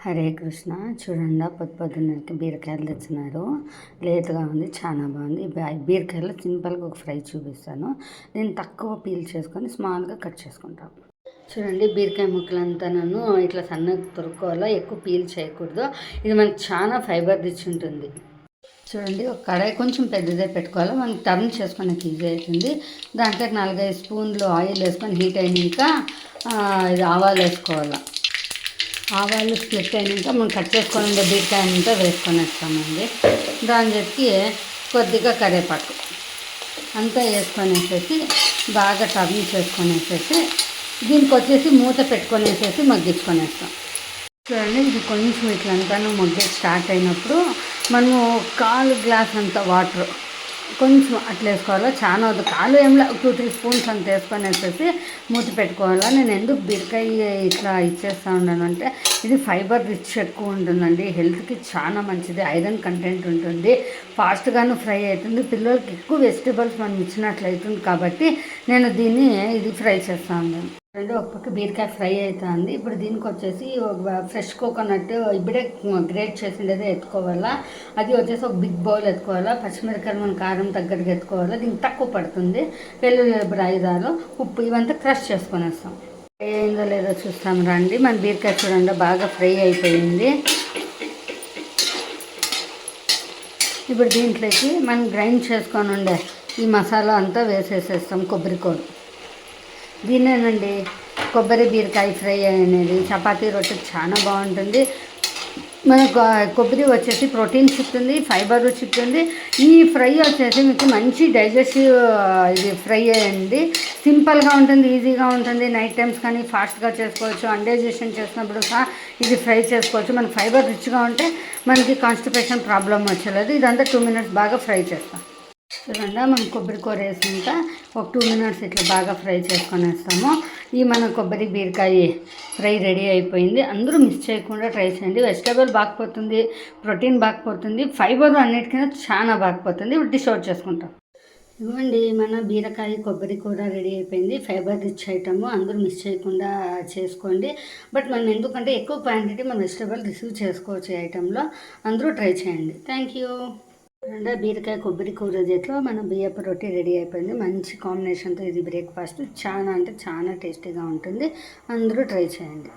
హరే కృష్ణ. చూడండి, పొద్దున్నకి బీరకాయలు తెచ్చినారు. లేతగా ఉంది, చాలా బాగుంది. బీరకాయలు సింపుల్గా ఒక ఫ్రై చూపిస్తాను. నేను తక్కువ పీల్ చేసుకొని స్మాల్గా కట్ చేసుకుంటాను. చూడండి, బీరకాయ ముక్కలంతా నన్ను ఇట్లా సన్నగా తొరుక్కోవాలా, ఎక్కువ పీల్ చేయకూడదు. ఇది మనకి చాలా ఫైబర్ రిచ్ ఉంటుంది. చూడండి, ఒక కడాయి కొంచెం పెద్దదే పెట్టుకోవాలి, మనకి టర్న్ చేసుకోవడానికి ఈజీ అవుతుంది. దాంట్లో 4-5 స్పూన్లు ఆయిల్ వేసుకొని హీట్ అయినాక ఇది ఆవాలు వేసుకోవాలి. ఆవాలు స్ప్లిట్ అయినాక మనం కట్ చేసుకొని ఉండే బీరకాయ అంతా వేసుకొనేస్తామండి. దాని చెప్పి కొద్దిగా కరివేపాకు అంతా వేసుకొనేసేసి బాగా టర్న్ చేసుకొనేసేసి దీనికి వచ్చేసి మూత పెట్టుకొనేసేసి మగ్గించుకొనేస్తాం. చూడండి, ఇది కొంచెం ఇట్లంతా మగ్గే స్టార్ట్ అయినప్పుడు మనము 1/4 గ్లాస్ అంత వాటర్ కొంచెం అట్లా వేసుకోవాలా. చాలా వద్దు, కాలు ఏంలా 2-3 స్పూన్స్ అంత వేసుకొనేసేసి మూత పెట్టుకోవాలా. నేను ఎందుకు బీరకాయ ఇట్లా ఇచ్చేస్తూ ఉన్నాను అంటే, ఇది ఫైబర్ రిచ్ ఎక్కువ ఉంటుందండి, హెల్త్కి చాలా మంచిది, ఐరన్ కంటెంట్ ఉంటుంది, ఫాస్ట్గాను ఫ్రై అవుతుంది, పిల్లలకి ఎక్కువ వెజిటేబుల్స్ మనం ఇచ్చినట్లు అవుతుంది. కాబట్టి నేను దీన్ని ఇది ఫ్రై చేస్తూ ఉన్నాను. ఒక పక్క బీరకాయ ఫ్రై అవుతుంది. ఇప్పుడు దీనికి వచ్చేసి ఫ్రెష్ కోకోనట్ ఇప్పుడే గ్రేట్ చేసిండేది ఎత్తుకోవాలా. అది వచ్చేసి ఒక బిగ్ బౌల్ ఎత్తుకోవాలా. పచ్చిమిరకాయలు మన కారం తగ్గట్టుగా ఎత్తుకోవాలా. దీనికి తక్కువ పడుతుంది. వెల్లుల్లి 5-6, ఉప్పు ఇవంతా క్రష్ చేసుకొనేస్తాం. ఫ్రై అయిందో లేదో చూస్తాం రండి. మన బీరకాయ చూడండి బాగా ఫ్రై అయిపోయింది. ఇప్పుడు దీంట్లోకి మనం గ్రైండ్ చేసుకొని ఉండే ఈ మసాలా అంతా వేసేసేస్తాం. కొబ్బరికోడు దీన్నేనండి కొబ్బరి బీరకాయ ఫ్రై అనేది చపాతీ రొట్టెకి చాలా బాగుంటుంది. మనకు కొబ్బరి వచ్చేసి ప్రోటీన్స్ ఇస్తుంది, ఫైబర్ ఇస్తుంది. ఈ ఫ్రై వచ్చేసి మీకు మంచి డైజెస్టివ్ ఇది ఫ్రై అయ్యండి. సింపుల్గా ఉంటుంది, ఈజీగా ఉంటుంది. నైట్ టైమ్స్ కానీ ఫాస్ట్గా చేసుకోవచ్చు. అన్డైజెషన్ చేసినప్పుడు సహా ఇది ఫ్రై చేసుకోవచ్చు. మనకు ఫైబర్ రిచ్గా ఉంటే మనకి కాన్స్టిపేషన్ ప్రాబ్లం వచ్చేలేదు. ఇదంతా 2 మినిట్స్ బాగా ఫ్రై చేస్తాం. చూడండి, మనం కొబ్బరి కూర వేసినాక ఒక 2 మినిట్స్ ఇట్లా బాగా ఫ్రై చేసుకొనేస్తాము. ఈ మన కొబ్బరి బీరకాయ ఫ్రై రెడీ అయిపోయింది. అందరూ మిస్ చేయకుండా ట్రై చేయండి. వెజిటేబుల్ బాగుపోతుంది, ప్రోటీన్ బాగుపోతుంది, ఫైబర్ అన్నిటికీ చాలా బాగుపోతుంది. డిష్ అవుట్ చేసుకుంటాం. ఇవ్వండి, మన బీరకాయ కొబ్బరి కూర రెడీ అయిపోయింది. ఫైబర్ రిచ్ ఐటమ్, అందరూ మిస్ చేయకుండా చేసుకోండి. బట్ మనం ఎందుకంటే ఎక్కువ క్వాంటిటీ మన వెజిటేబుల్ రిసీవ్ చేసుకోవచ్చు ఈ ఐటెంలో. అందరూ ట్రై చేయండి. Thank you. బీరకాయ కొబ్బరి కూర చేతిలో మన బియ్యపు రొట్టి రెడీ అయిపోయింది. మంచి కాంబినేషన్తో ఇది బ్రేక్ఫాస్ట్ చాలా అంటే చాలా టేస్టీగా ఉంటుంది. అందరూ ట్రై చేయండి.